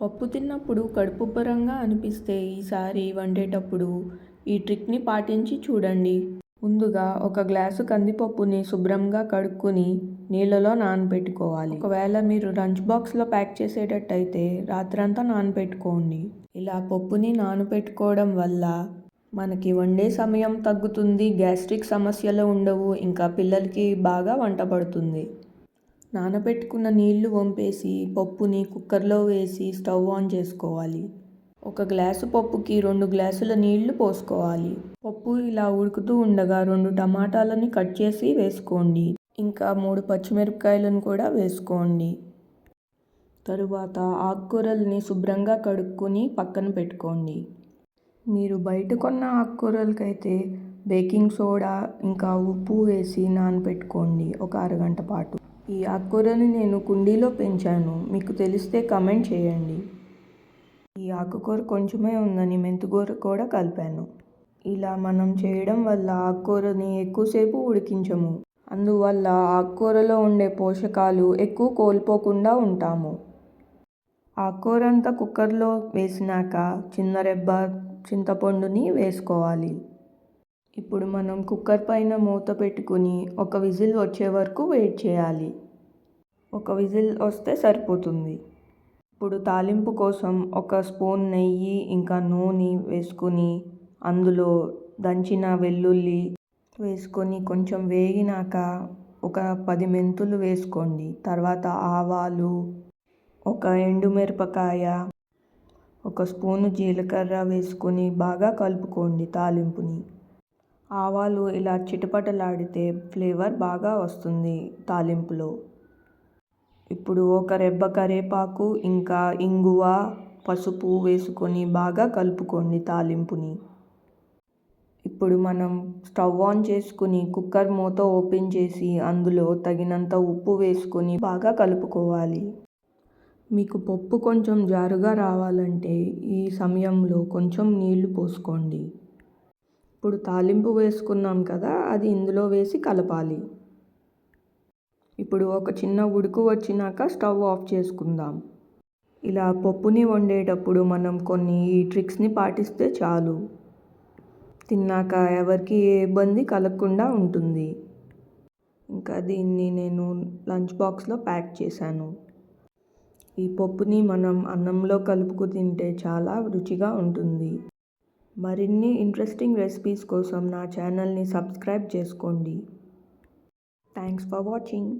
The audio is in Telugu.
పప్పు తిన్నప్పుడు కడుపుబ్బరంగా అనిపిస్తే ఈసారి వండేటప్పుడు ఈ ట్రిక్ని పాటించి చూడండి. ముందుగా ఒక గ్లాసు కందిపప్పుని శుభ్రంగా కడుక్కొని నీళ్ళలో నానబెట్టుకోవాలి. ఒకవేళ మీరు లంచ్ బాక్స్లో ప్యాక్ చేసేటట్టయితే రాత్రంతా నానబెట్టుకోండి. ఇలా పప్పుని నానబెట్టుకోవడం వల్ల మనకి వండే సమయం తగ్గుతుంది, గ్యాస్ట్రిక్ సమస్యలు ఉండవు, ఇంకా పిల్లలకి బాగా వంట పడుతుంది. నానబెట్టుకున్న నీళ్లు వంపేసి పప్పుని కుక్కర్లో వేసి స్టవ్ ఆన్ చేసుకోవాలి. ఒక గ్లాసు పప్పుకి 2 గ్లాసుల నీళ్లు పోసుకోవాలి. పప్పు ఇలా ఉడుకుతూ ఉండగా 2 టమాటాలని కట్ చేసి వేసుకోండి. ఇంకా 3 పచ్చిమిరపకాయలను కూడా వేసుకోండి. తరువాత ఆకుకూరల్ని శుభ్రంగా కడుక్కొని పక్కన పెట్టుకోండి. మీరు బయట కొన్న ఆకుకూరలకైతే బేకింగ్ సోడా ఇంకా ఉప్పు వేసి నానబెట్టుకోండి ఒక అరగంట పాటు. ఈ ఆకుకూరని నేను కుండీలో పెంచాను, మీకు తెలిస్తే కమెంట్ చేయండి. ఈ ఆకుకూర కొంచెమే ఉందని మెంతికూర కూడా కలిపాను. ఇలా మనం చేయడం వల్ల ఆకుకూరని ఎక్కువసేపు ఉడికించము, అందువల్ల ఆకుకూరలో ఉండే పోషకాలు ఎక్కువ కోల్పోకుండా ఉంటాము. ఆకుకూర అంతా కుక్కర్లో వేసినాక చిన్న రెబ్బ చింతపండుని వేసుకోవాలి. ఇప్పుడు మనం కుక్కర్ పైన మూత పెట్టుకుని ఒక విజిల్ వచ్చే వరకు వెయిట్ చేయాలి. ఒక విజిల్ వస్తే సరిపోతుంది. ఇప్పుడు తాలింపు కోసం ఒక స్పూన్ నెయ్యి ఇంకా నూనె వేసుకుని అందులో దంచిన వెల్లుల్లి వేసుకొని కొంచెం వేగినాక ఒక 10 మెంతులు వేసుకోండి. తర్వాత ఆవాలు, ఒక ఎండుమిరపకాయ, ఒక స్పూను జీలకర్ర వేసుకొని బాగా కలుపుకోండి తాలింపుని. ఆవాలు ఇలా చిటపటలాడితే ఫ్లేవర్ బాగా వస్తుంది తాలింపులో. ఇప్పుడు ఒక రెబ్బ కరివేపాకు ఇంకా ఇంగువ, పసుపు వేసుకొని బాగా కలుపుకోండి తాలింపుని. ఇప్పుడు మనం స్టవ్ ఆన్ చేసుకుని కుక్కర్ మూత ఓపెన్ చేసి అందులో తగినంత ఉప్పు వేసుకొని బాగా కలుపుకోవాలి. మీకు పప్పు కొంచెం జారుగా రావాలంటే ఈ సమయంలో కొంచెం నీళ్లు పోసుకోండి. ఇప్పుడు తాలింపు వేసుకున్నాం కదా, అది ఇందులో వేసి కలపాలి. ఇప్పుడు ఒక చిన్న ఉడుకు వచ్చినాక స్టవ్ ఆఫ్ చేసుకుందాం. ఇలా పప్పుని వండేటప్పుడు మనం కొన్ని ఈ ట్రిక్స్ని పాటిస్తే చాలు, తిన్నాక ఎవరికి ఏ ఇబ్బంది కలగకుండా ఉంటుంది. ఇంకా దీన్ని నేను లంచ్ బాక్స్లో ప్యాక్ చేశాను. ఈ పప్పుని మనం అన్నంలో కలుపుకు తింటే చాలా రుచిగా ఉంటుంది. మరిన్ని ఇంట్రెస్టింగ్ రెసిపీస్ కోసం నా ఛానల్ని సబ్స్క్రైబ్ చేసుకోండి. Thanks for watching.